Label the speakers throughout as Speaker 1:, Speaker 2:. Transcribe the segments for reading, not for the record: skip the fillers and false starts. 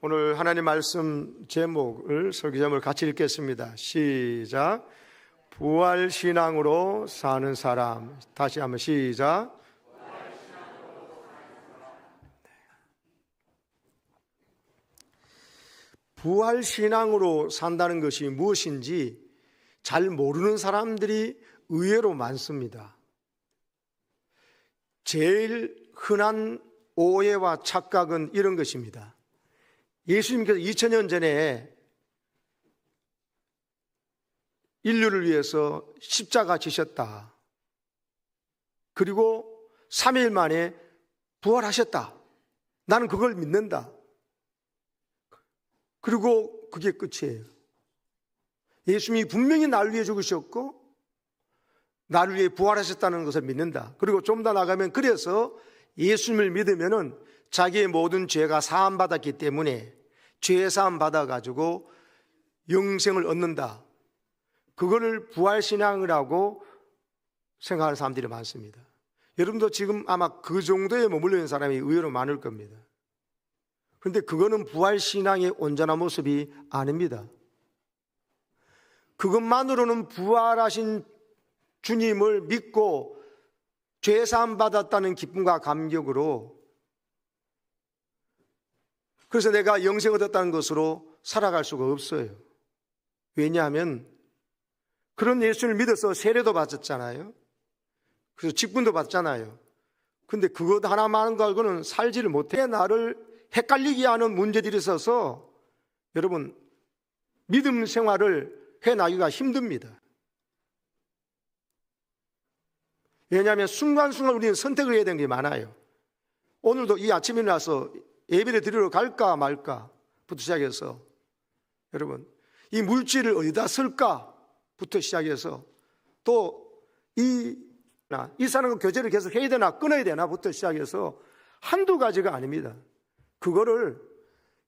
Speaker 1: 오늘 하나님 말씀 제목을 설교 제목을 같이 읽겠습니다. 시작. 부활신앙으로 사는 사람. 다시 한번 시작. 부활신앙으로 산다는 것이 무엇인지 잘 모르는 사람들이 의외로 많습니다. 제일 흔한 오해와 착각은 이런 것입니다. 예수님께서 2000년 전에 인류를 위해서 십자가 지셨다. 그리고 3일 만에 부활하셨다. 나는 그걸 믿는다. 그리고 그게 끝이에요. 예수님이 분명히 나를 위해 죽으셨고 나를 위해 부활하셨다는 것을 믿는다. 그리고 좀 더 나가면 그래서 예수님을 믿으면은 자기의 모든 죄가 사함받았기 때문에 죄 사함 받아가지고 영생을 얻는다. 그거를 부활신앙이라고 생각하는 사람들이 많습니다. 여러분도 지금 아마 그 정도에 머물러 있는 사람이 의외로 많을 겁니다. 그런데 그거는 부활신앙의 온전한 모습이 아닙니다. 그것만으로는 부활하신 주님을 믿고 죄 사함 받았다는 기쁨과 감격으로, 그래서 내가 영생 얻었다는 것으로 살아갈 수가 없어요. 왜냐하면 그런 예수를 믿어서 세례도 받았잖아요. 그래서 직분도 받잖아요. 근데 그것 하나만 가지고는 살지를 못해. 나를 헷갈리게 하는 문제들이 있어서 여러분 믿음 생활을 해나가기가 힘듭니다. 왜냐하면 순간순간 우리는 선택을 해야 되는 게 많아요. 오늘도 이 아침에 일어나서 예배를 드리러 갈까 말까부터 시작해서 여러분 이 물질을 어디다 쓸까부터 시작해서 또 이 사람과 교제를 계속 해야 되나 끊어야 되나부터 시작해서 한두 가지가 아닙니다. 그거를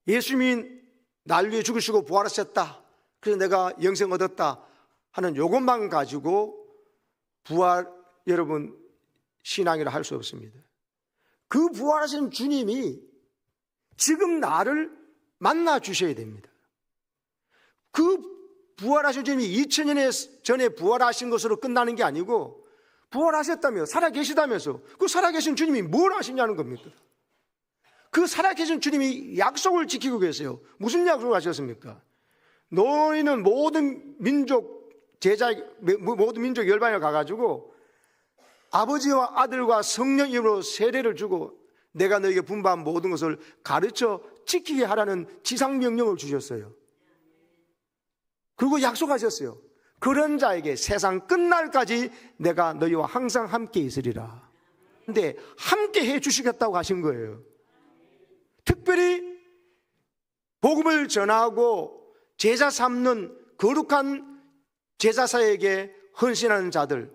Speaker 1: 예수님이 날 위해 죽으시고 부활하셨다. 그래서 내가 영생 얻었다 하는 요것만 가지고 부활 여러분 신앙이라 할 수 없습니다. 그 부활하신 주님이 지금 나를 만나 주셔야 됩니다. 그 부활하신 주님이 2000년 전에 부활하신 것으로 끝나는 게 아니고 부활하셨다며 살아계시다면서 그 살아계신 주님이 뭘 하시냐는 겁니까? 그 살아계신 주님이 약속을 지키고 계세요. 무슨 약속을 하셨습니까? 너희는 모든 민족 열방에 가가지고 아버지와 아들과 성령 이름으로 세례를 주고 내가 너에게 분부한 모든 것을 가르쳐 지키게 하라는 지상명령을 주셨어요. 그리고 약속하셨어요. 그런 자에게 세상 끝날까지 내가 너희와 항상 함께 있으리라. 근데 함께 해 주시겠다고 하신 거예요. 특별히 복음을 전하고 제자 삼는 거룩한 제자사에게 헌신하는 자들,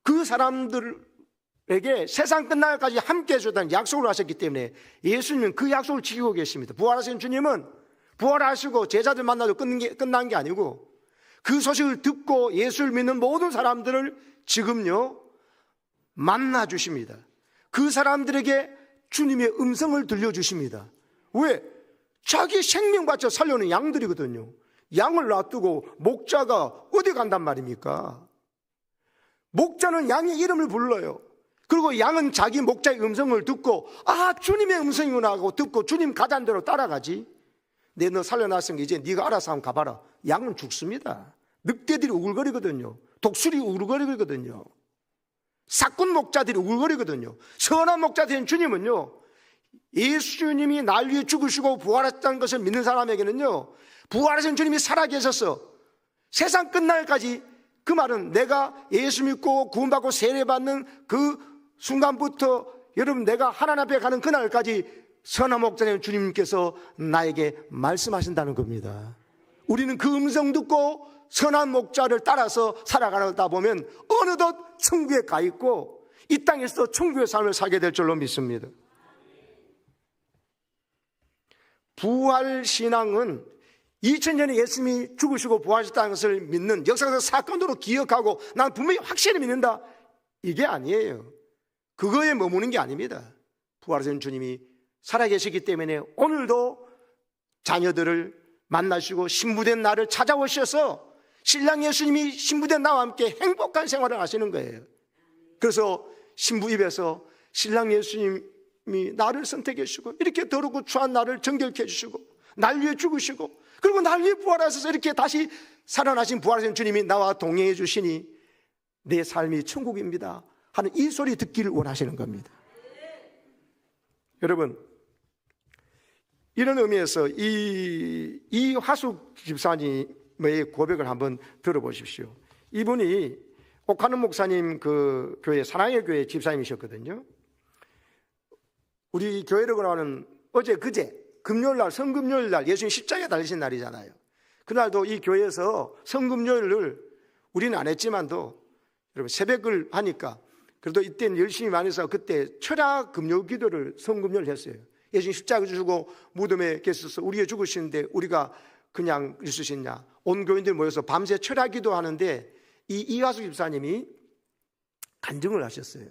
Speaker 1: 그 사람들에게 세상 끝날까지 함께 해주다는 약속을 하셨기 때문에 예수님은 그 약속을 지키고 계십니다. 부활하신 주님은 부활하시고 제자들 만나도 끝난 게 아니고 그 소식을 듣고 예수를 믿는 모든 사람들을 지금요 만나 주십니다. 그 사람들에게 주님의 음성을 들려주십니다. 왜? 자기 생명 바쳐 살려는 양들이거든요. 양을 놔두고 목자가 어디 간단 말입니까? 목자는 양의 이름을 불러요. 그리고 양은 자기 목자의 음성을 듣고 아 주님의 음성이구나 하고 듣고 주님 가자는 대로 따라가지. 내 너 살려놨으니까 이제 네가 알아서 한번 가봐라. 양은 죽습니다. 늑대들이 우글거리거든요. 독수리 우글거리거든요. 사꾼 목자들이 우글거리거든요. 선한 목자 된 주님은요 예수님이 날 위해 죽으시고 부활했다는 것을 믿는 사람에게는요 부활하신 주님이 살아계셔서 세상 끝날까지, 그 말은 내가 예수 믿고 구원받고 세례받는 그 순간부터 여러분 내가 하나님 앞에 가는 그날까지 선한 목자된 주님께서 나에게 말씀하신다는 겁니다. 우리는 그 음성 듣고 선한 목자를 따라서 살아가다 보면 어느덧 천국에 가 있고 이 땅에서 천국의 삶을 살게 될 줄로 믿습니다. 부활신앙은 2000년에 예수님이 죽으시고 부활하셨다는 것을 믿는 역사적 사건으로 기억하고 난 분명히 확실히 믿는다, 이게 아니에요. 그거에 머무는 게 아닙니다. 부활하신 주님이 살아계시기 때문에 오늘도 자녀들을 만나시고 신부된 나를 찾아오셔서 신랑 예수님이 신부된 나와 함께 행복한 생활을 하시는 거예요. 그래서 신부 입에서 신랑 예수님이 나를 선택해 주시고 이렇게 더럽고 추한 나를 정결케 해주시고 날 위해 죽으시고 그리고 날 위해 부활하셔서 이렇게 다시 살아나신 부활하신 주님이 나와 동행해 주시니 내 삶이 천국입니다 하는 이 소리 듣기를 원하시는 겁니다. 여러분, 이런 의미에서 이 화숙 집사님의 고백을 한번 들어보십시오. 이분이 옥하는 목사님 그 교회 사랑의 교회 집사님이셨거든요. 우리 교회로 가는 어제 그제 금요일날 성금요일날 예수님 십자가에 달리신 날이잖아요. 그날도 이 교회에서 성금요일을 우리는 안 했지만도 여러분 새벽을 하니까 그래도 이때는 열심히 많이 해서 그때 철학 금요 기도를 성금요일 했어요. 예수님 십자가 주시고 무덤에 계셔서 우리가 죽으시는데 우리가 그냥 있을 수 있냐. 온 교인들 모여서 밤새 철학 기도하는데 이 이화숙 집사님이 간증을 하셨어요.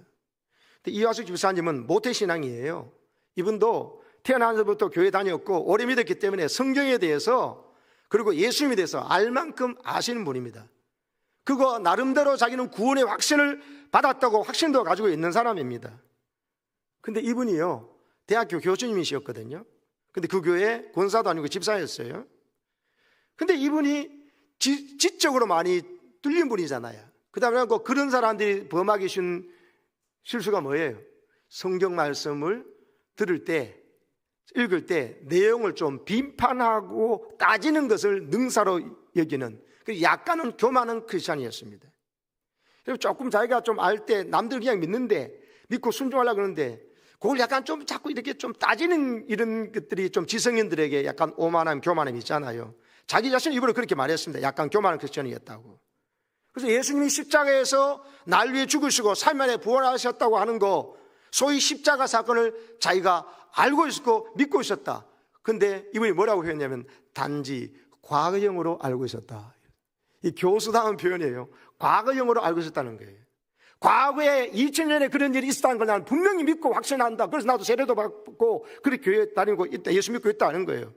Speaker 1: 근데 이화숙 집사님은 모태신앙이에요. 이분도 태어나서부터 교회 다녔고 오래 믿었기 때문에 성경에 대해서 그리고 예수님에 대해서 알 만큼 아시는 분입니다. 그거 나름대로 자기는 구원의 확신을 받았다고 확신도 가지고 있는 사람입니다. 근데 이분이요 대학교 교수님이셨거든요. 근데 그 교회 권사도 아니고 집사였어요. 근데 이분이 지적으로 많이 뚫린 분이잖아요. 그 다음에 그런 사람들이 범하기 쉬운 실수가 뭐예요? 성경 말씀을 들을 때 읽을 때 내용을 좀 비판하고 따지는 것을 능사로 여기는 약간은 교만한 크리스찬이었습니다. 그리고 조금 자기가 좀 알 때 남들 그냥 믿는데 믿고 순종하려고 그러는데 그걸 약간 좀 자꾸 이렇게 좀 따지는 이런 것들이 좀 지성인들에게 약간 오만함, 교만함이 있잖아요. 자기 자신이 입으로 그렇게 말했습니다. 약간 교만한 크리스찬이었다고. 그래서 예수님이 십자가에서 날 위해 죽으시고 3일 만에 부활하셨다고 하는 거 소위 십자가 사건을 자기가 알고 있었고 믿고 있었다. 근데 이분이 뭐라고 표현했냐면 단지 과거형으로 알고 있었다. 이 교수다운 표현이에요. 과거형으로 알고 있었다는 거예요. 과거에 2000년에 그런 일이 있었다는 걸 나는 분명히 믿고 확신한다. 그래서 나도 세례도 받고 그렇게 교회 다니고 있다. 예수 믿고 있다는 거예요.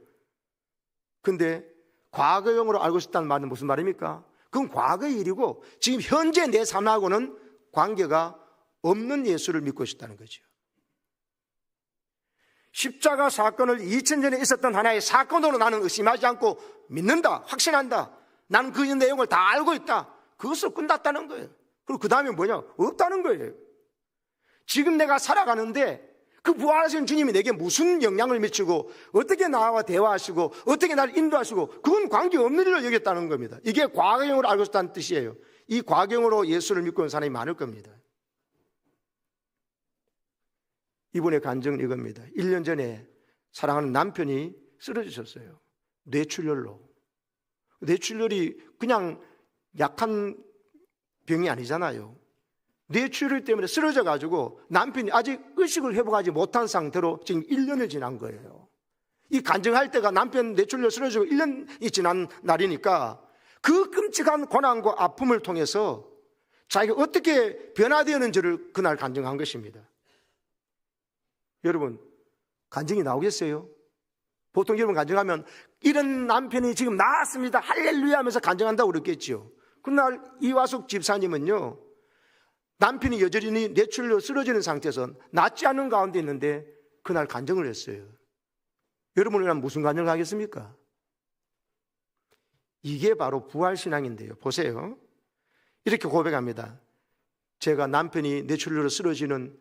Speaker 1: 근데 과거형으로 알고 있었다는 말은 무슨 말입니까? 그건 과거의 일이고 지금 현재 내 삶하고는 관계가 없는 예수를 믿고 있었다는 거죠. 십자가 사건을 2000년에 있었던 하나의 사건으로 나는 의심하지 않고 믿는다, 확신한다. 나는 그 내용을 다 알고 있다. 그것으로 끝났다는 거예요. 그리고 그 다음에 뭐냐? 없다는 거예요. 지금 내가 살아가는데 그 부활하신 주님이 내게 무슨 영향을 미치고 어떻게 나와 대화하시고 어떻게 나를 인도하시고 그건 관계없는 일로 여겼다는 겁니다. 이게 과거형으로 알고 있다는 뜻이에요. 이 과거형으로 예수를 믿고 있는 사람이 많을 겁니다. 이분의 간증은 이겁니다. 1년 전에 사랑하는 남편이 쓰러지셨어요. 뇌출혈로. 뇌출혈이 그냥 약한 병이 아니잖아요. 뇌출혈 때문에 쓰러져가지고 남편이 아직 의식을 회복하지 못한 상태로 지금 1년을 지난 거예요. 이 간증할 때가 남편 뇌출혈 쓰러지고 1년이 지난 날이니까 그 끔찍한 고난과 아픔을 통해서 자기가 어떻게 변화되었는지를 그날 간증한 것입니다. 여러분, 간증이 나오겠어요? 보통 여러분 간증하면 이런 남편이 지금 나았습니다 할렐루야 하면서 간증한다고 그랬겠죠. 그날 이화숙 집사님은요 남편이 여전히 뇌출혈로 쓰러지는 상태에서 낫지 않은 가운데 있는데 그날 간증을 했어요. 여러분은 무슨 간증을 하겠습니까? 이게 바로 부활신앙인데요. 보세요. 이렇게 고백합니다. 제가 남편이 뇌출혈로 쓰러지는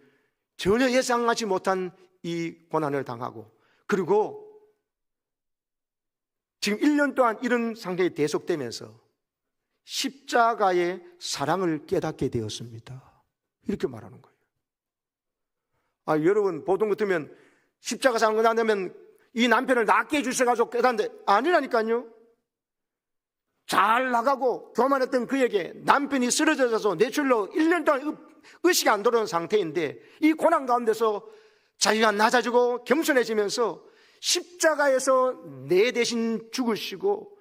Speaker 1: 전혀 예상하지 못한 이 고난을 당하고 그리고 지금 1년 동안 이런 상태에 계속되면서 십자가의 사랑을 깨닫게 되었습니다. 이렇게 말하는 거예요. 여러분 보통 같으면 십자가 사랑을 안되면 이 남편을 낫게 해주셔가지고 깨닫는데 아니라니까요. 잘 나가고 교만했던 그에게 남편이 쓰러져서 뇌출혈로 1년 동안 의식이 안 돌아오는 상태인데 이 고난 가운데서 자기가 낮아지고 겸손해지면서 십자가에서 내 대신 죽으시고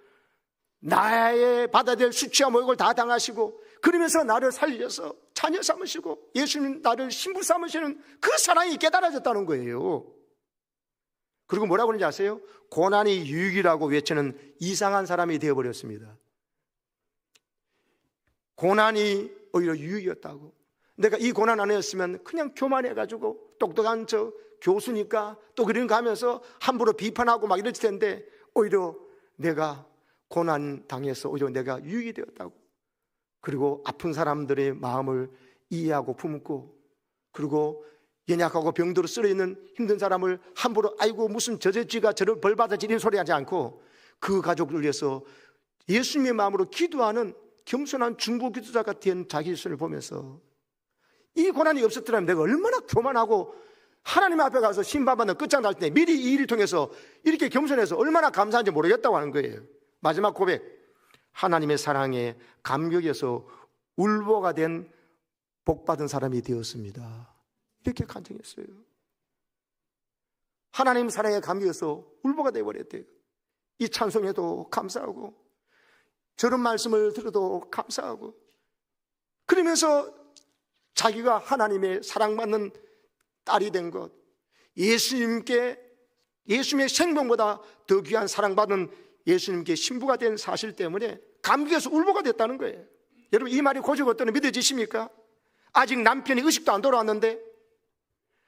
Speaker 1: 나의 받아야 될 수치와 모욕을 다 당하시고 그러면서 나를 살려서 자녀 삼으시고 예수님 나를 신부 삼으시는 그 사랑이 깨달아졌다는 거예요. 그리고 뭐라고 그러는지 아세요? 고난이 유익이라고 외치는 이상한 사람이 되어버렸습니다. 고난이 오히려 유익이었다고. 내가 이 고난 안에였으면 그냥 교만해가지고 똑똑한 저 교수니까 또 그런 거 하면서 함부로 비판하고 막 이랬을 텐데 오히려 내가 고난 당해서 오히려 내가 유익이 되었다고. 그리고 아픈 사람들의 마음을 이해하고 품고, 그리고 연약하고 병들어 쓰러있는 힘든 사람을 함부로 아이고 무슨 저저지가 저를 벌받아지 이런 소리 하지 않고 그 가족을 위해서 예수님의 마음으로 기도하는 겸손한 중보 기도자 같은 자기 자신을 보면서 이 고난이 없었더라면 내가 얼마나 교만하고 하나님 앞에 가서 심판받는 끝장날 때 미리 이 일을 통해서 이렇게 겸손해서 얼마나 감사한지 모르겠다고 하는 거예요. 마지막 고백, 하나님의 사랑에 감격해서 울보가 된 복받은 사람이 되었습니다. 이렇게 간증했어요. 하나님 사랑에 감격해서 울보가 되어버렸대요. 이 찬송에도 감사하고 저런 말씀을 들어도 감사하고, 그러면서 자기가 하나님의 사랑받는 딸이 된 것, 예수님의 생명보다 더 귀한 사랑받은 예수님께 신부가 된 사실 때문에 감격해서 울보가 됐다는 거예요. 여러분, 이 말이 고집 어떠나 믿어지십니까? 아직 남편이 의식도 안 돌아왔는데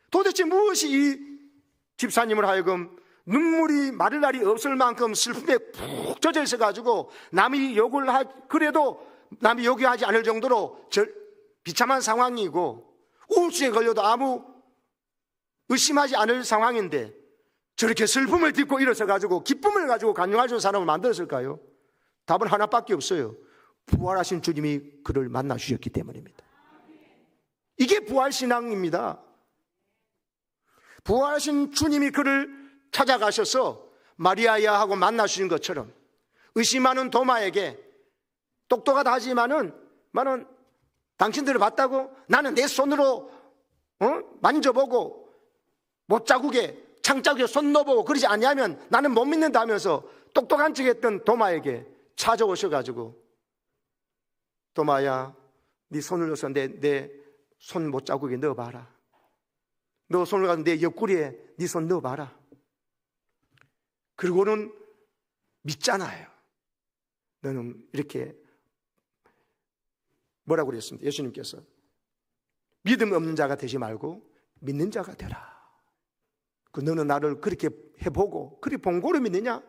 Speaker 1: 도대체 무엇이 이 집사님을 하여금 눈물이 마를 날이 없을 만큼 슬픔에 푹 젖어 있어가지고 남이 욕을 그래도 남이 욕하지 않을 정도로 비참한 상황이고 우울증에 걸려도 아무 의심하지 않을 상황인데 저렇게 슬픔을 딛고 일어서가지고 기쁨을 가지고 간증할 수 있는 사람을 만들었을까요? 답은 하나밖에 없어요. 부활하신 주님이 그를 만나 주셨기 때문입니다. 이게 부활신앙입니다. 부활하신 주님이 그를 찾아가셔서 마리아야 하고 만나 주신 것처럼 의심하는 도마에게 똑똑하다 하지만은 당신들을 봤다고 나는 내 손으로 만져보고 못자국에 창자국에 손 넣어보고 그러지 않냐면 나는 못 믿는다 하면서 똑똑한 척했던 도마에게 찾아오셔가지고 도마야 네 손을 넣어서 내 손 못자국에 넣어봐라. 너 손을 가지고 내 옆구리에 네 손 넣어봐라. 그리고는 믿잖아요. 너는 이렇게 뭐라고 그랬습니다. 예수님께서 믿음 없는 자가 되지 말고 믿는 자가 되라. 너는 나를 그렇게 해보고 그리 본고로 믿느냐?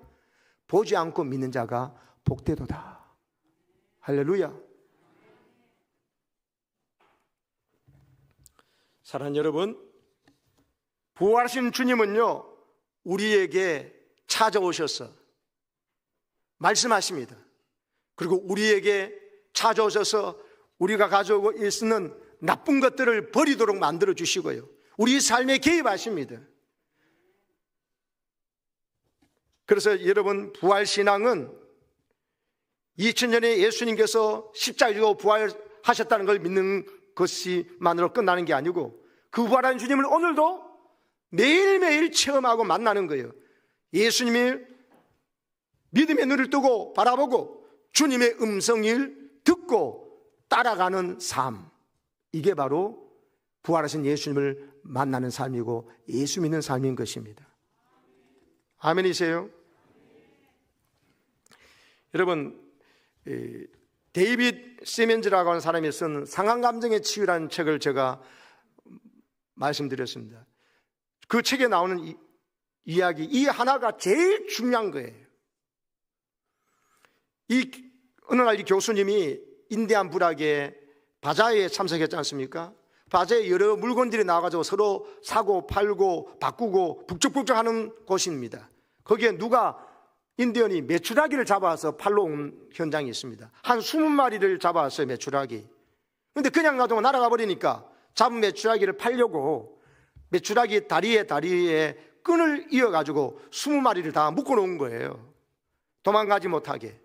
Speaker 1: 보지 않고 믿는 자가 복되도다. 할렐루야. 사랑하는 여러분, 부활하신 주님은요 우리에게 찾아오셔서 말씀하십니다. 그리고 우리에게 찾아오셔서 우리가 가지고 있는 나쁜 것들을 버리도록 만들어 주시고요, 우리 삶에 개입하십니다. 그래서 여러분, 부활신앙은 2000년에 예수님께서 십자가에 죽어 부활하셨다는 걸 믿는 것이만으로 끝나는 게 아니고 그 부활한 주님을 오늘도 매일매일 체험하고 만나는 거예요. 예수님이 믿음의 눈을 뜨고 바라보고 주님의 음성을 듣고 따라가는 삶, 이게 바로 부활하신 예수님을 만나는 삶이고 예수 믿는 삶인 것입니다. 아멘이세요? 여러분, 데이빗 시멘즈라고 하는 사람이 쓴 상한감정의 치유라는 책을 제가 말씀드렸습니다. 그 책에 나오는 이야기, 이 하나가 제일 중요한 거예요. 어느 날 이 교수님이 인디안 부락에 바자회에 참석했지 않습니까? 바자회에 여러 물건들이 나와가지고 서로 사고 팔고 바꾸고 북적북적 하는 곳입니다. 거기에 누가 인디언이 메추라기를 잡아서 팔러 온 현장이 있습니다. 한 20마리를 잡아왔어요, 메추라기. 근데 그냥 놔두고 날아가 버리니까 잡은 메추라기를 팔려고 메추라기 다리에 끈을 이어가지고 20마리를 다 묶어놓은 거예요. 도망가지 못하게.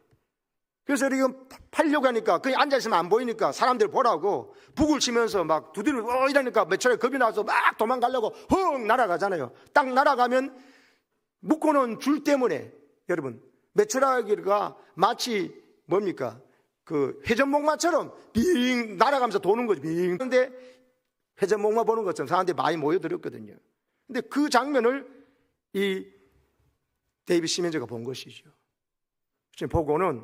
Speaker 1: 그래서 이거 팔려고 하니까 그냥 앉아있으면 안 보이니까 사람들 보라고 북을 치면서 막 두드리고 이러니까 메추라기 겁이 나서 막 도망가려고 헉 날아가잖아요. 딱 날아가면 묶어놓은 줄 때문에 여러분, 메추라기가 마치 뭡니까? 그 회전목마처럼 빙 날아가면서 도는 거죠. 빙. 그런데 회전목마 보는 것처럼 사람들이 많이 모여들었거든요. 근데 그 장면을 이 데이빗 시멘즈가 본 것이죠. 지금 보고는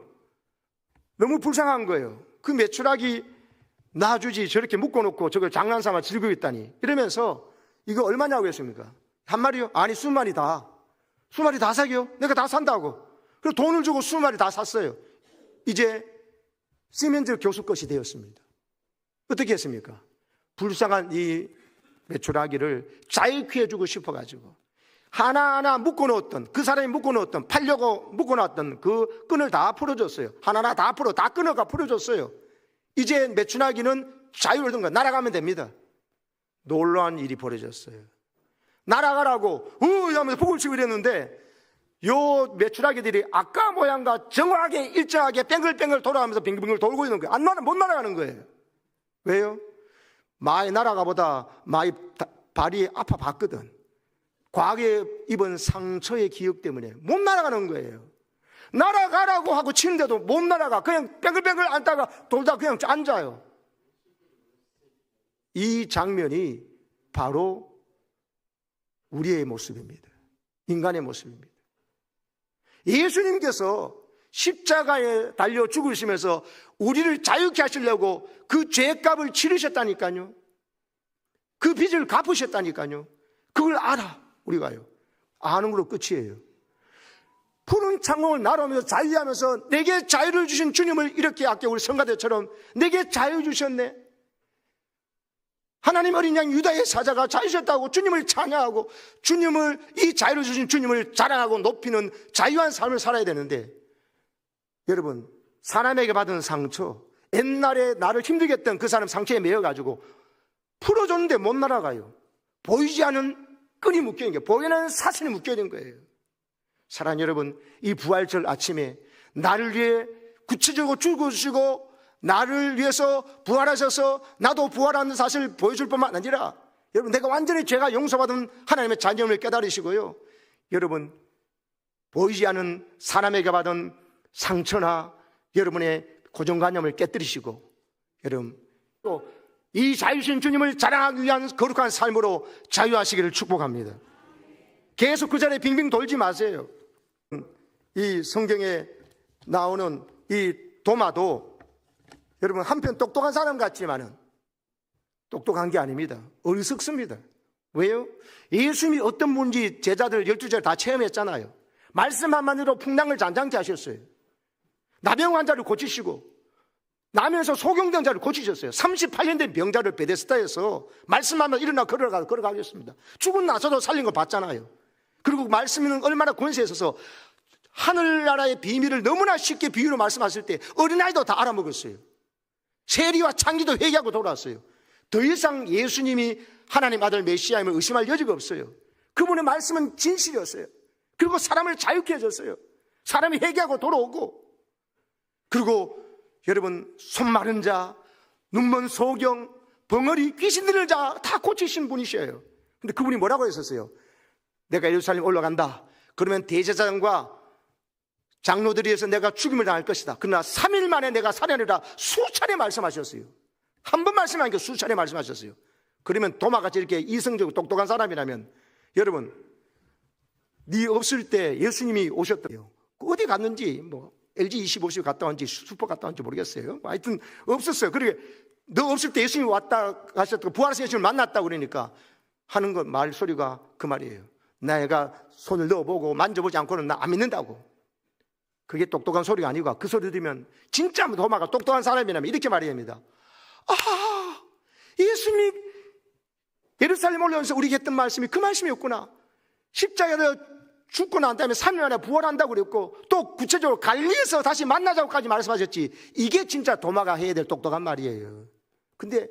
Speaker 1: 너무 불쌍한 거예요. 그 메추라기 놔주지 저렇게 묶어놓고 저걸 장난삼아 즐기고 있다니 이러면서 이거 얼마냐고 했습니까? 한 마리요? 아니 20마리 다. 20마리 다 사게요? 내가 다 산다고. 그래서 돈을 주고 20마리 다 샀어요. 이제 시멘즈 교수 것이 되었습니다. 어떻게 했습니까? 불쌍한 이 메추라기를 자유케 해주고 싶어가지고 하나하나 묶어놓았던, 그 사람이 묶어놓았던, 팔려고 묶어놨던 그 끈을 다 풀어줬어요. 하나하나 다 끊어가 풀어줬어요. 이제 메추라기는 자유를 얻은 거야. 날아가면 됩니다. 놀라운 일이 벌어졌어요. 날아가라고 하면서 폭을 치고 이랬는데 요 메추라기들이 아까 모양과 정확하게 일정하게 뱅글뱅글 돌아가면서 빙글빙글 돌고 있는 거예요. 못 날아가는 거예요. 왜요? 많이 날아가보다 많이 발이 아파 봤거든. 과거에 입은 상처의 기억 때문에 못 날아가는 거예요. 날아가라고 하고 치는데도 못 날아가. 그냥 뱅글뱅글 앉다가 돌다 그냥 앉아요. 이 장면이 바로 우리의 모습입니다. 인간의 모습입니다. 예수님께서 십자가에 달려 죽으시면서 우리를 자유케 하시려고 그 죄값을 치르셨다니까요. 그 빚을 갚으셨다니까요. 그걸 알아, 우리가요. 아는 걸로 끝이에요. 푸른 창공을 날아오면서 자유하면서 내게 자유를 주신 주님을 이렇게 아까 우리 성가대처럼 내게 자유 주셨네. 하나님 어린 양 유다의 사자가 자유셨다고 주님을 찬양하고 주님을, 이 자유를 주신 주님을 자랑하고 높이는 자유한 삶을 살아야 되는데, 여러분, 사람에게 받은 상처, 옛날에 나를 힘들게 했던 그 사람 상처에 매여가지고 풀어줬는데 못 날아가요. 보이지 않는 끈이 묶여있는 거예요. 보이는 사슬이 묶여있는 거예요. 사랑하는 여러분, 이 부활절 아침에 나를 위해 구체적으로 죽으시고 나를 위해서 부활하셔서 나도 부활하는 사실을 보여줄 뿐만 아니라, 여러분, 내가 완전히 죄가 용서받은 하나님의 자녀임을 깨달으시고요, 여러분, 보이지 않는 사람에게 받은 상처나 여러분의 고정관념을 깨뜨리시고, 여러분, 또 이 자유신 주님을 자랑하기 위한 거룩한 삶으로 자유하시기를 축복합니다. 계속 그 자리에 빙빙 돌지 마세요. 이 성경에 나오는 이 도마도 여러분 한편 똑똑한 사람 같지만은 똑똑한 게 아닙니다. 어리석습니다. 왜요? 예수님이 어떤 분인지 제자들 12절 다 체험했잖아요. 말씀 한마디로 풍랑을 잔잔케 하셨어요. 나병 환자를 고치시고 나면서 소경된 자를 고치셨어요. 38년 된 병자를 베데스다에서 말씀하면 일어나 걸어가겠습니다. 죽은 나서도 살린 거 봤잖아요. 그리고 말씀은 얼마나 권세에 있어서 하늘나라의 비밀을 너무나 쉽게 비유로 말씀하실 때 어린아이도 다 알아먹었어요. 세리와 창기도 회개하고 돌아왔어요. 더 이상 예수님이 하나님 아들 메시아임을 의심할 여지가 없어요. 그분의 말씀은 진실이었어요. 그리고 사람을 자유케 해줬어요. 사람이 회개하고 돌아오고, 그리고 여러분, 손 마른 자, 눈먼 소경, 벙어리, 귀신 들린 자 다 고치신 분이셔요. 근데 그분이 뭐라고 했었어요? 내가 예루살렘 올라간다. 그러면 대제사장과 장로들이 해서 내가 죽임을 당할 것이다. 그러나 3일 만에 내가 살아내리라 수차례 말씀하셨어요. 한 번 말씀하니까 수차례 말씀하셨어요. 그러면 도마같이 이렇게 이성적이고 똑똑한 사람이라면, 여러분, 네 없을 때 예수님이 오셨대요. 어디 갔는지, LG25 갔다 왔는지 슈퍼 갔다 왔는지 모르겠어요. 하여튼 없었어요. 그러게 너 없을 때 예수님이 왔다 가셨다고, 부활하신 예수님을 만났다고 그러니까 하는 것, 말소리가 그 말이에요. 내가 손을 넣어보고 만져보지 않고는 나 안 믿는다고. 그게 똑똑한 소리가 아니고, 그 소리 들으면 진짜 도마가 똑똑한 사람이라면 이렇게 말해야 합니다. 아, 예수님이 예루살렘 올라오면서 우리에게 했던 말씀이 그 말씀이었구나. 십자가에 죽고 난 다음에 3일 만에 부활한다고 그랬고, 또 구체적으로 갈릴리에서 다시 만나자고까지 말씀하셨지. 이게 진짜 도마가 해야 될 똑똑한 말이에요. 근데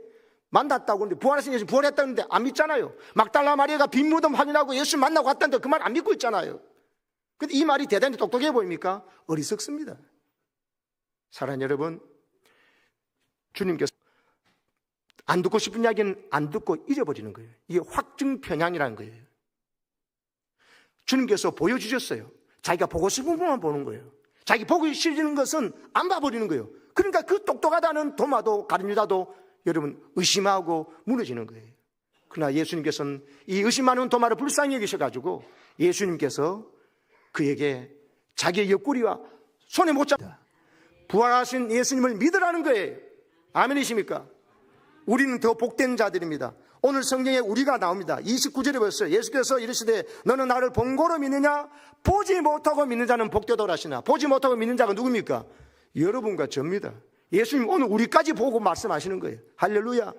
Speaker 1: 만났다고 그러는데, 부활하신 예수 부활했다는데 안 믿잖아요. 막달라 마리아가 빈 무덤 확인하고 예수 만나고 왔다는데 그 말 안 믿고 있잖아요. 근데 이 말이 대단히 똑똑해 보입니까? 어리석습니다. 사랑하는 여러분, 주님께서 안 듣고 싶은 이야기는 안 듣고 잊어버리는 거예요. 이게 확증 편향이라는 거예요. 주님께서 보여주셨어요. 자기가 보고 싶은 것만 보는 거예요. 자기 보기 싫은 것은 안 봐버리는 거예요. 그러니까 그 똑똑하다는 도마도 가룟유다도 여러분 의심하고 무너지는 거예요. 그러나 예수님께서는 이 의심하는 도마를 불쌍히 여기셔가지고 예수님께서 그에게 자기의 옆구리와 손에 못 잡다. 부활하신 예수님을 믿으라는 거예요. 아멘이십니까? 우리는 더 복된 자들입니다. 오늘 성경에 우리가 나옵니다. 29절에 보셨어요. 예수께서 이르시되 너는 나를 본고로 믿느냐? 보지 못하고 믿는 자는 복되도라 하시나. 보지 못하고 믿는 자가 누굽니까? 여러분과 저입니다. 예수님 오늘 우리까지 보고 말씀하시는 거예요. 할렐루야.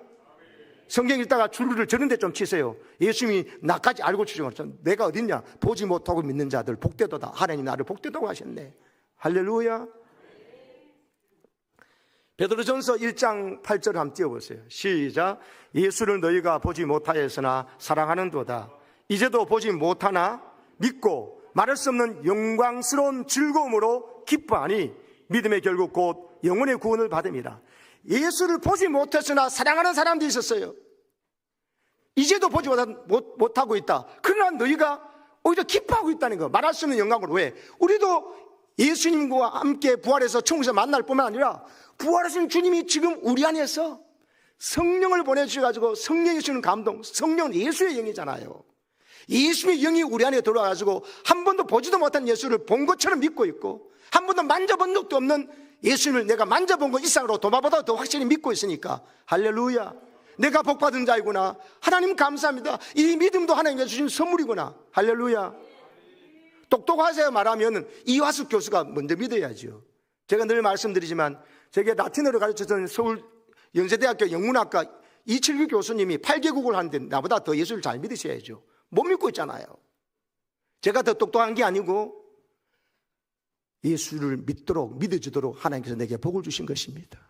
Speaker 1: 성경 읽다가 줄을 저런 데 좀 치세요. 예수님이 나까지 알고 주장하셨죠. 내가 어딨냐? 보지 못하고 믿는 자들 복되도다. 하나님 나를 복되다고 하셨네. 할렐루야. 베드로전서 1장 8절 한번 띄워보세요. 시작. 예수를 너희가 보지 못하였으나 사랑하는도다. 이제도 보지 못하나 믿고 말할 수 없는 영광스러운 즐거움으로 기뻐하니 믿음의 결국 곧 영혼의 구원을 받음이라. 예수를 보지 못했으나 사랑하는 사람들이 있었어요. 이제도 보지 못하고 있다. 그러나 너희가 오히려 기뻐하고 있다는 거. 말할 수 없는 영광으로. 왜? 우리도 예수님과 함께 부활해서 천국에서 만날 뿐만 아니라 부활하신 주님이 지금 우리 안에서 성령을 보내주셔가지고 성령이 주는 감동. 성령은 예수의 영이잖아요. 예수의 영이 우리 안에 들어와가지고 한 번도 보지도 못한 예수를 본 것처럼 믿고 있고 한 번도 만져본 적도 없는 예수님을 내가 만져본 것 이상으로 도마보다 더 확실히 믿고 있으니까 할렐루야. 내가 복받은 자이구나. 하나님 감사합니다. 이 믿음도 하나님께서 주신 선물이구나. 할렐루야. 똑똑하세요 말하면 이화숙 교수가 먼저 믿어야죠. 제가 늘 말씀드리지만 제가 라틴어를 가르쳤던 서울 연세대학교 영문학과 이철규 교수님이 8개국을 하는데 나보다 더 예수를 잘 믿으셔야죠. 못 믿고 있잖아요. 제가 더 똑똑한 게 아니고 예수를 믿도록 믿어주도록 하나님께서 내게 복을 주신 것입니다.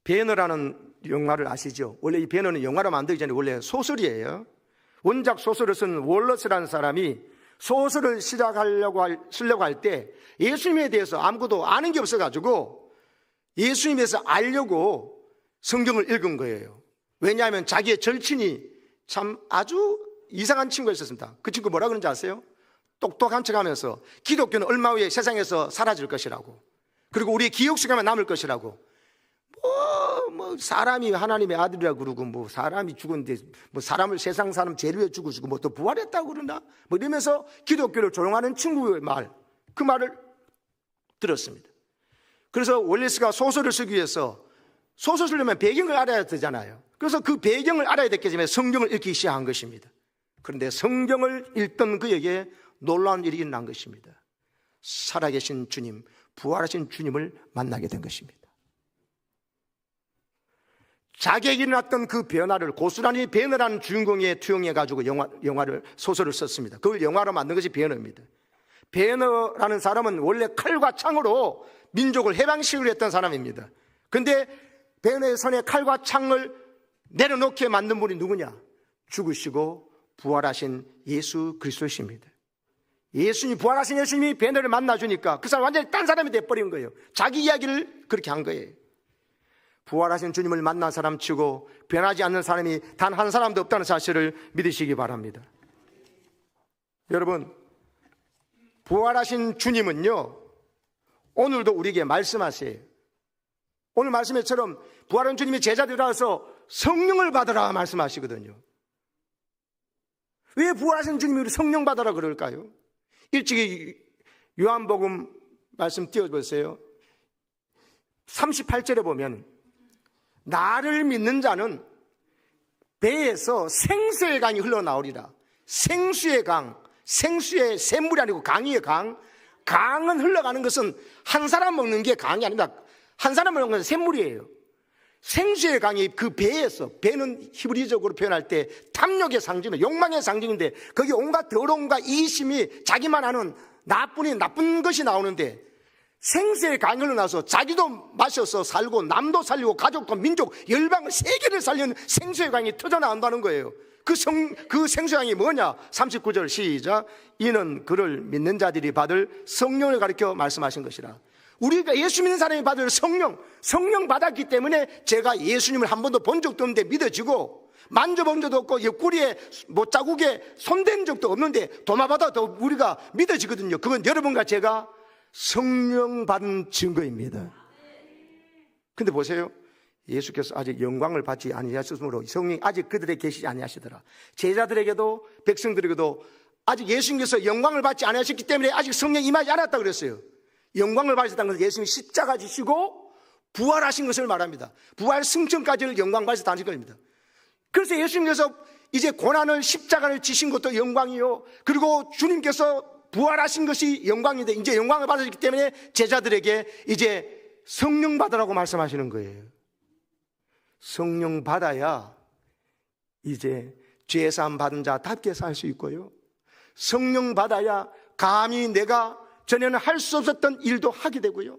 Speaker 1: 배너라는 영화를 아시죠? 원래 이 배너는 영화로 만들기 전에 원래 소설이에요. 원작 소설을 쓴 월러스라는 사람이 소설을 쓰려고 할 때 예수님에 대해서 아무것도 아는 게 없어가지고 예수님에 대해서 알려고 성경을 읽은 거예요. 왜냐하면 자기의 절친이 참 아주 이상한 친구가 있었습니다. 그 친구 뭐라 그런지 아세요? 똑똑한 척하면서 기독교는 얼마 후에 세상에서 사라질 것이라고, 그리고 우리의 기억 속에만 남을 것이라고, 뭐 사람이 하나님의 아들이라고 그러고 뭐 사람이 죽었는데 뭐 사람을 세상 사람 재료에 죽으시고 뭐 또 부활했다고 그러나 뭐 이러면서 기독교를 조롱하는 친구의 말, 그 말을 들었습니다. 그래서 월리스가 소설을 쓰기 위해서 소설 쓰려면 배경을 알아야 되잖아요. 그래서 그 배경을 알아야 됐기 때문에 성경을 읽기 시작한 것입니다. 그런데 성경을 읽던 그에게 놀라운 일이 일어난 것입니다. 살아계신 주님, 부활하신 주님을 만나게 된 것입니다. 자기에게 일어났던 그 변화를 고스란히 배너라는 주인공에 투영해가지고 소설을 썼습니다. 그걸 영화로 만든 것이 배너입니다. 배너라는 사람은 원래 칼과 창으로 민족을 해방시키려 했던 사람입니다. 그런데 배너의 손에 칼과 창을 내려놓게 만든 분이 누구냐? 죽으시고 부활하신 예수 그리스도이십니다. 예수님, 부활하신 예수님이 배너를 만나주니까 그 사람 완전히 딴 사람이 돼버린 거예요. 자기 이야기를 그렇게 한 거예요. 부활하신 주님을 만난 사람 치고 변하지 않는 사람이 단 한 사람도 없다는 사실을 믿으시기 바랍니다. 여러분, 부활하신 주님은요 오늘도 우리에게 말씀하세요. 오늘 말씀처럼 부활한 주님이 제자들이 와서 성령을 받으라 말씀하시거든요. 왜 부활하신 주님이 우리 성령 받으라 그럴까요? 일찍이 요한복음 말씀 띄워보세요. 38절에 보면 나를 믿는 자는 배에서 생수의 강이 흘러나오리라. 생수의 강, 생수의 샘물이 아니고 강이에요. 강은 흘러가는 것은 한 사람 먹는 게 강이 아니다. 한 사람 먹는 것은 샘물이에요. 생수의 강이 그 배에서, 배는 히브리적으로 표현할 때 탐욕의 상징은 욕망의 상징인데 거기 온갖 더러움과 이심이 자기만 하는 나쁜 것이 나오는데 생수의 강이 흘러나서 자기도 마셔서 살고 남도 살리고 가족도 민족 열방을 세계를 살리는 생수의 강이 터져나온다는 거예요. 그 생수의 강이 뭐냐? 39절 시작. 이는 그를 믿는 자들이 받을 성령을 가리켜 말씀하신 것이라. 우리가 예수 믿는 사람이 받을 성령 받았기 때문에 제가 예수님을 한 번도 본 적도 없는데 믿어지고 만져본 적도 없고 옆구리에 못자국에 손댄 적도 없는데 도마받아 더 우리가 믿어지거든요. 그건 여러분과 제가 성령 받은 증거입니다. 근데 보세요. 예수께서 아직 영광을 받지 아니하셨으므로 성령이 아직 그들에게 계시지 아니하시더라. 제자들에게도 백성들에게도 아직 예수님께서 영광을 받지 아니하셨기 때문에 아직 성령이 임하지 않았다고 그랬어요. 영광을 받으셨다는 것은 예수님이 십자가 지시고 부활하신 것을 말합니다. 부활 승천까지를 영광 받으셨다는 겁니다. 그래서 예수님께서 이제 고난을 십자가를 지신 것도 영광이요, 그리고 주님께서 부활하신 것이 영광인데 이제 영광을 받으셨기 때문에 제자들에게 이제 성령 받으라고 말씀하시는 거예요. 성령 받아야 이제 죄사함 받은 자답게 살 수 있고요, 성령 받아야 감히 내가 전에는 할 수 없었던 일도 하게 되고요,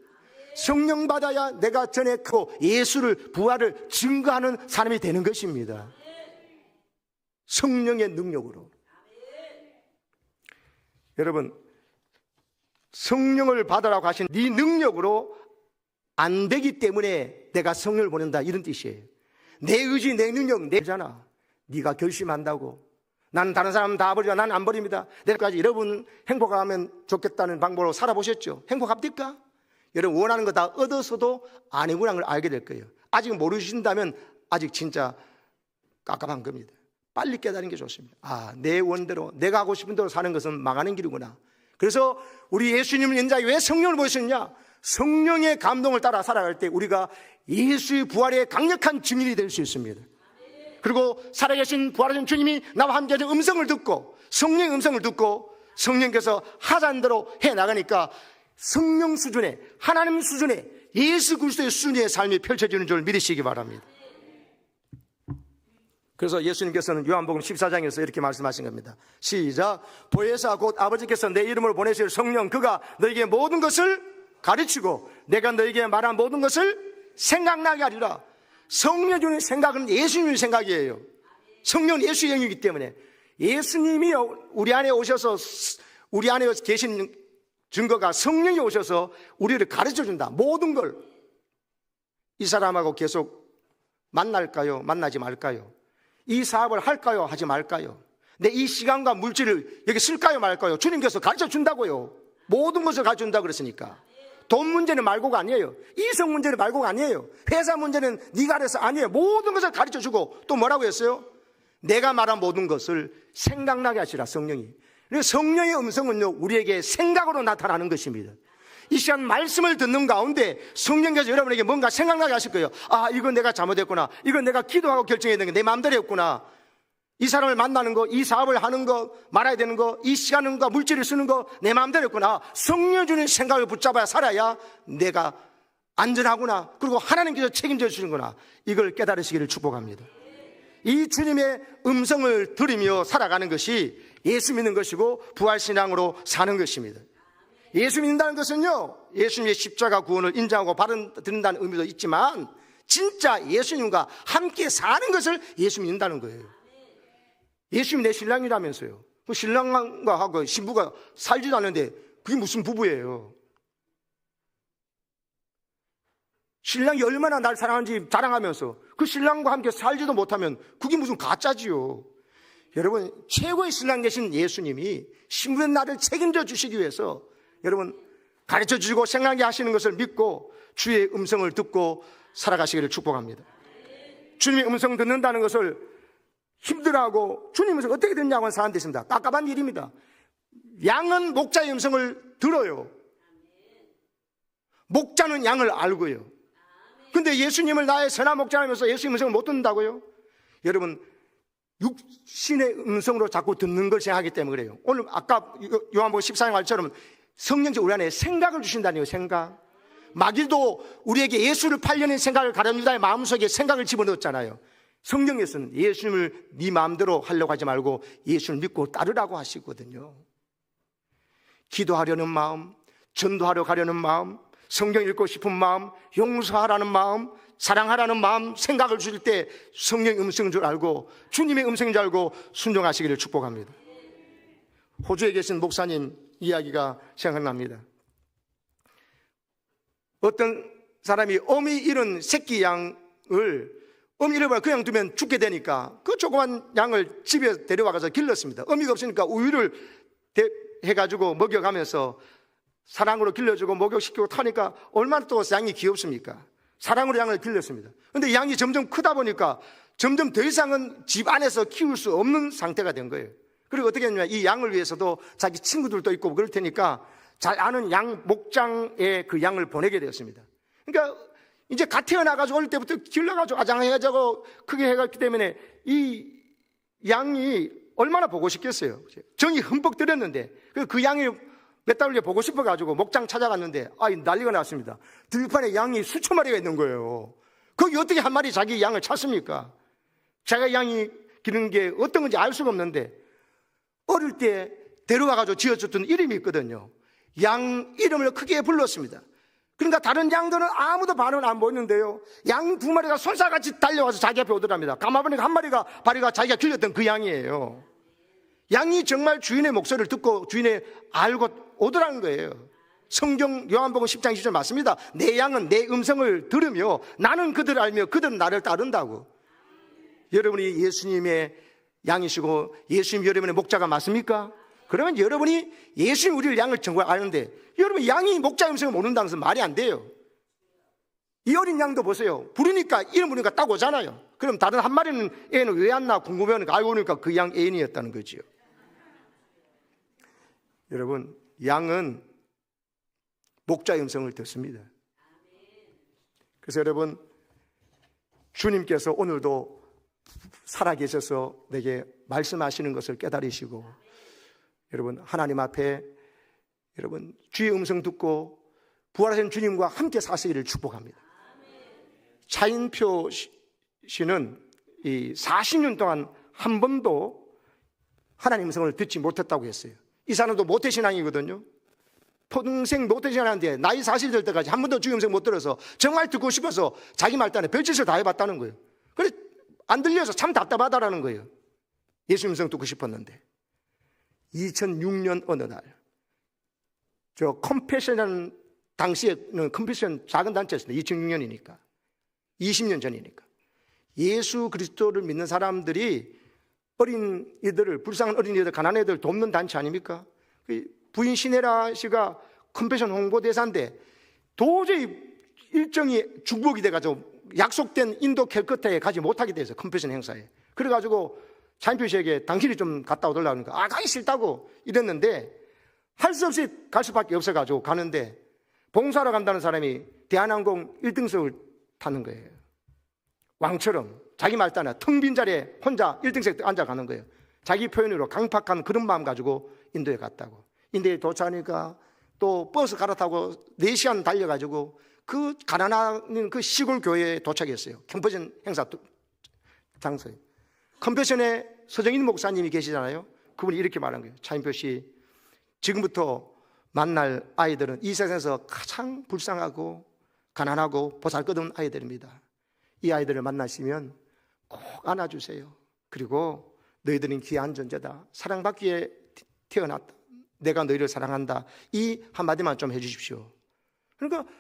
Speaker 1: 성령 받아야 내가 전에 그 예수를 부활을 증거하는 사람이 되는 것입니다. 성령의 능력으로. 여러분, 성령을 받으라고 하신 네 능력으로 안 되기 때문에 내가 성령을 보낸다, 이런 뜻이에요. 내 의지, 내 능력, 내잖아. 네가 결심한다고. 나는 다른 사람 다 버리자, 나는 안 버립니다. 내일까지 여러분 행복하면 좋겠다는 방법으로 살아보셨죠? 행복합니까? 여러분 원하는 거 다 얻어서도 아니구나 걸 알게 될 거예요. 아직 모르신다면 아직 진짜 깝깝한 겁니다. 빨리 깨달은 게 좋습니다. 아, 내 원대로 내가 하고 싶은 대로 사는 것은 망하는 길이구나. 그래서 우리 예수님은 연장에 왜 성령을 보여주셨냐? 성령의 감동을 따라 살아갈 때 우리가 예수의 부활의 강력한 증인이 될 수 있습니다. 그리고 살아계신 부활하신 주님이 나와 함께 하신 음성을 듣고, 성령의 음성을 듣고 성령께서 하자는 대로 해나가니까 성령 수준의, 하나님 수준의, 예수 그리스도의 수준의 삶이 펼쳐지는 줄 믿으시기 바랍니다. 그래서 예수님께서는 요한복음 14장에서 이렇게 말씀하신 겁니다. 시작. 보혜사 곧 아버지께서 내 이름으로 보내실 성령, 그가 너에게 모든 것을 가르치고 내가 너에게 말한 모든 것을 생각나게 하리라. 성령 주는 생각은 예수님의 생각이에요. 성령은 예수의 영이기 때문에 예수님이 우리 안에 오셔서, 우리 안에 계신 증거가 성령이 오셔서 우리를 가르쳐준다. 모든 걸. 이 사람하고 계속 만날까요? 만나지 말까요? 이 사업을 할까요? 하지 말까요? 내 이 시간과 물질을 여기 쓸까요? 말까요? 주님께서 가르쳐준다고요. 모든 것을 가르쳐준다고 그랬으니까. 돈 문제는 말고가 아니에요. 이성 문제는 말고가 아니에요. 회사 문제는 네가 알아서 아니에요. 모든 것을 가르쳐주고 또 뭐라고 했어요? 내가 말한 모든 것을 생각나게 하시라, 성령이. 성령의 음성은요, 우리에게 생각으로 나타나는 것입니다. 이 시간 말씀을 듣는 가운데 성령께서 여러분에게 뭔가 생각나게 하실 거예요. 아, 이건 내가 잘못했구나. 이건 내가 기도하고 결정해야 되는 게 내 마음대로였구나. 이 사람을 만나는 거, 이 사업을 하는 거, 말아야 되는 거, 이 시간과 물질을 쓰는 거 내 마음대로였구나. 성령 주는 생각을 붙잡아야 살아야 내가 안전하구나. 그리고 하나님께서 책임져 주시는구나. 이걸 깨달으시기를 축복합니다. 이 주님의 음성을 들으며 살아가는 것이 예수 믿는 것이고 부활신앙으로 사는 것입니다. 예수 믿는다는 것은요, 예수님의 십자가 구원을 인정하고 받아들인다는 의미도 있지만 진짜 예수님과 함께 사는 것을 예수 믿는다는 거예요. 예수님이 내 신랑이라면서요. 그 신랑과 하고 신부가 살지도 않는데 그게 무슨 부부예요? 신랑이 얼마나 날 사랑하는지 자랑하면서 그 신랑과 함께 살지도 못하면 그게 무슨 가짜지요. 여러분, 최고의 신랑 되신 예수님이 신부된 나를 책임져 주시기 위해서 여러분 가르쳐 주시고 생각나게 하시는 것을 믿고 주의 음성을 듣고 살아가시기를 축복합니다. 주님의 음성 듣는다는 것을 힘들어하고 주님 음성 어떻게 듣냐고 하는 사람들이 있습니다. 깝깝한 일입니다. 양은 목자의 음성을 들어요. 목자는 양을 알고요. 근데 예수님을 나의 선한 목자라 하면서 예수님 음성을 못 듣는다고요? 여러분, 육신의 음성으로 자꾸 듣는 걸 생각하기 때문에 그래요. 오늘 아까 요한복음 14장 말처럼 성령께서 우리 안에 생각을 주신다니요. 생각. 마귀도 우리에게 예수를 팔려는 생각을 가련 유다의 마음속에 생각을 집어넣었잖아요. 성령께서는 예수님을 네 마음대로 하려고 하지 말고 예수를 믿고 따르라고 하시거든요. 기도하려는 마음, 전도하러 가려는 마음, 성경 읽고 싶은 마음, 용서하라는 마음, 사랑하라는 마음, 생각을 주실 때 성령의 음성인 줄 알고 주님의 음성인 줄 알고 순종하시기를 축복합니다. 호주에 계신 목사님 이야기가 생각납니다. 어떤 사람이 어미 잃은 새끼 양을 어미 잃어버려 그냥 두면 죽게 되니까 그 조그만 양을 집에 데려와서 길렀습니다. 어미가 없으니까 우유를 해가지고 먹여가면서 사랑으로 길러주고 목욕시키고 타니까 얼마나 또 양이 귀엽습니까? 사랑으로 양을 길렀습니다. 그런데 양이 점점 크다 보니까 점점 더 이상은 집 안에서 키울 수 없는 상태가 된 거예요. 그리고 어떻게 했냐면 이 양을 위해서도 자기 친구들도 있고 그럴 테니까 잘 아는 양 목장에 그 양을 보내게 되었습니다. 그러니까 이제 갓 태어나가지고 어릴 때부터 길러가지고 아장해가지고 크게 해갔기 때문에 이 양이 얼마나 보고 싶겠어요. 정이 흠뻑 들었는데 그 양이 몇 달 후에 보고 싶어가지고 목장 찾아갔는데 난리가 났습니다. 들판에 양이 수천 마리가 있는 거예요. 거기 어떻게 한 마리 자기 양을 찾습니까? 자기 양이 기르는 게 어떤 건지 알 수가 없는데 어릴 때 데려와가지고 지어줬던 이름이 있거든요. 양 이름을 크게 불렀습니다. 그러니까 다른 양들은 아무도 반응을 안 보이는데요, 양 두 마리가 손살같이 달려와서 자기 앞에 오더랍니다. 가만보니까 한 마리가 바리가 자기가 길렀던 그 양이에요. 양이 정말 주인의 목소리를 듣고 주인의 알고 오더라는 거예요. 성경 요한복음 10장 10절 맞습니다. 내 양은 내 음성을 들으며 나는 그들을 알며 그들은 나를 따른다고. 여러분이 예수님의 양이시고 예수님 여러분의 목자가 맞습니까? 그러면 여러분이 예수님 우리를 양을 정말 아는데 여러분 양이 목자 음성을 모른다는 것은 말이 안 돼요. 이 어린 양도 보세요. 부르니까 이름 부르니까 딱 오잖아요. 그럼 다른 한 마리는 애는 왜 안 나 궁금해하니까 알고 보니까 그 양 애인이었다는 거지요. 여러분 양은 목자의 음성을 듣습니다. 그래서 여러분 주님께서 오늘도 살아계셔서 내게 말씀하시는 것을 깨달으시고 여러분 하나님 앞에 여러분 주의 음성 듣고 부활하신 주님과 함께 사시기를 축복합니다. 차인표 씨는 이 40년 동안 한 번도 하나님 음성을 듣지 못했다고 했어요. 이 사람도 모태신앙이거든요. 평생 모태신앙인데 나이 40 될 때까지 한 번도 주의 음성 못 들어서 정말 듣고 싶어서 자기 말단에 별짓을 다 해봤다는 거예요. 그래 안 들려서 참 답답하다라는 거예요. 예수 음성 듣고 싶었는데 2006년 어느 날 저 컴패션이라는 당시에는 컴패션 작은 단체였습니다. 2006년이니까 20년 전이니까 예수 그리스도를 믿는 사람들이 어린이들을 불쌍한 어린이들 가난한 애들 돕는 단체 아닙니까? 부인 시네라 씨가 컴패션 홍보대사인데 도저히 일정이 중복이 돼가지고 약속된 인도 캘커타에 가지 못하게 돼서 컴패션 행사에 그래가지고 차인표 씨에게 당신이 좀 갔다 오더라고 하니까 가기 싫다고 이랬는데 할 수 없이 갈 수밖에 없어가지고 가는데 봉사하러 간다는 사람이 대한항공 1등석을 타는 거예요. 왕처럼 자기 말단에 텅 빈 자리에 혼자 1등석에 앉아가는 거예요. 자기 표현으로 강팍한 그런 마음 가지고 인도에 갔다고. 인도에 도착하니까 또 버스 갈아타고 4시간 달려가지고 그 가난한 그 시골 교회에 도착했어요. 컴패션 행사 장소에. 컴패션에 서정인 목사님이 계시잖아요. 그분이 이렇게 말한 거예요. 차인표 씨, 지금부터 만날 아이들은 이 세상에서 가장 불쌍하고 가난하고 보살것없는 아이들입니다. 이 아이들을 만나시면 꼭 안아주세요. 그리고 너희들은 귀한 존재다. 사랑받기 위해 태어났다. 내가 너희를 사랑한다. 이 한마디만 좀 해주십시오. 그러니까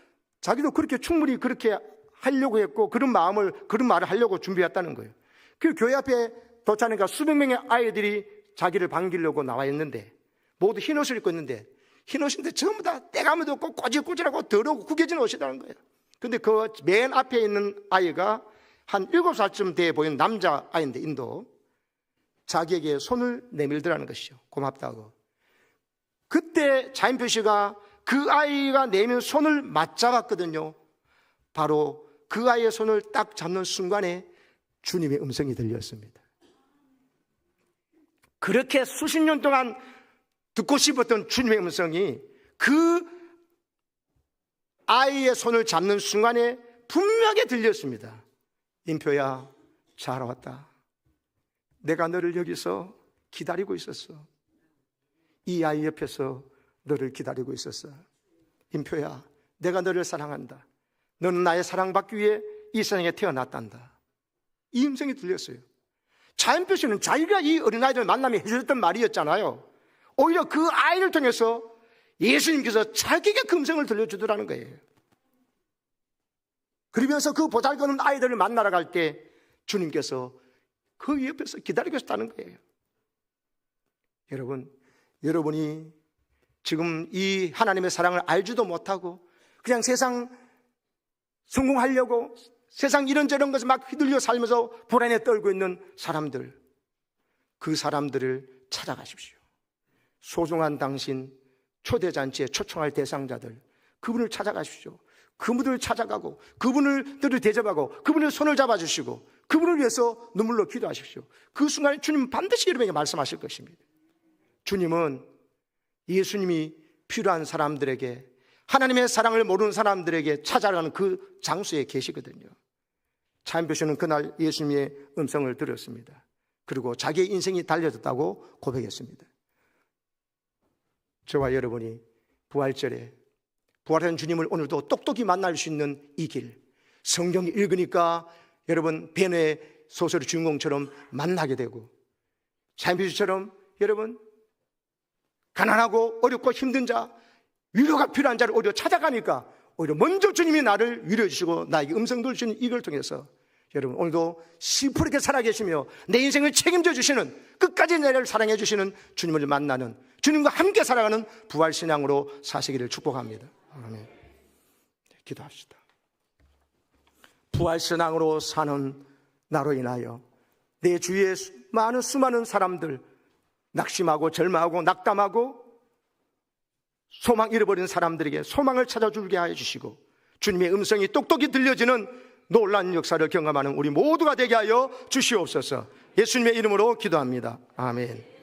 Speaker 1: 자기도 그렇게 충분히 그렇게 하려고 했고 그런 말을 하려고 준비했다는 거예요. 그 교회 앞에 도착하니까 수백 명의 아이들이 자기를 반기려고 나와 있는데 모두 흰 옷을 입고 있는데 흰 옷인데 전부 다 때가면도 없고 꼬질꼬질하고 더러고 구겨진 옷이라는 거예요. 근데 그 맨 앞에 있는 아이가 한 7살쯤 돼 보이는 남자 아이인데 인도 자기에게 손을 내밀더라는 것이죠. 고맙다고. 그때 차인표 씨가 그 아이가 내민 손을 맞잡았거든요. 바로 그 아이의 손을 딱 잡는 순간에 주님의 음성이 들렸습니다. 그렇게 수십 년 동안 듣고 싶었던 주님의 음성이 그 아이의 손을 잡는 순간에 분명하게 들렸습니다. 인표야, 잘 왔다. 내가 너를 여기서 기다리고 있었어. 이 아이 옆에서 너를 기다리고 있었어. 인표야, 내가 너를 사랑한다. 너는 나의 사랑받기 위해 이 세상에 태어났단다. 이 음성이 들렸어요. 차인표 씨는 자기가 이 어린아이들 만나며 해줬던 말이었잖아요. 오히려 그 아이를 통해서 예수님께서 자기가 그 음성을 들려주더라는 거예요. 그러면서 그 보잘것없는 아이들을 만나러 갈 때 주님께서 그 옆에서 기다리고 계셨다는 거예요. 여러분이 지금 이 하나님의 사랑을 알지도 못하고 그냥 세상 성공하려고 세상 이런저런 것에 막 휘둘려 살면서 불안에 떨고 있는 사람들, 그 사람들을 찾아가십시오. 소중한 당신 초대잔치에 초청할 대상자들, 그분을 찾아가십시오. 그분들을 찾아가고 그분들을 대접하고 그분의 손을 잡아주시고 그분을 위해서 눈물로 기도하십시오. 그 순간에 주님은 반드시 여러분에게 말씀하실 것입니다. 주님은 예수님이 필요한 사람들에게, 하나님의 사랑을 모르는 사람들에게 찾아가는 그 장소에 계시거든요. 차인표 씨는 그날 예수님의 음성을 들었습니다. 그리고 자기의 인생이 달려졌다고 고백했습니다. 저와 여러분이 부활절에 부활한 주님을 오늘도 똑똑히 만날 수 있는 이 길, 성경 읽으니까 여러분 베네 소설의 주인공처럼 만나게 되고, 차인표 씨처럼 여러분 가난하고 어렵고 힘든 자, 위로가 필요한 자를 오히려 찾아가니까 오히려 먼저 주님이 나를 위로해 주시고 나에게 음성 들려주시는 이걸 통해서 여러분 오늘도 시퍼렇게 살아계시며 내 인생을 책임져 주시는, 끝까지 나를 사랑해 주시는 주님을 만나는, 주님과 함께 살아가는 부활신앙으로 사시기를 축복합니다. 아멘. 기도합시다. 부활신앙으로 사는 나로 인하여 내 주위에 많은 수많은 사람들, 낙심하고 절망하고 낙담하고 소망 잃어버린 사람들에게 소망을 찾아주게 하여 주시고, 주님의 음성이 똑똑히 들려지는 놀라운 역사를 경험하는 우리 모두가 되게 하여 주시옵소서. 예수님의 이름으로 기도합니다. 아멘.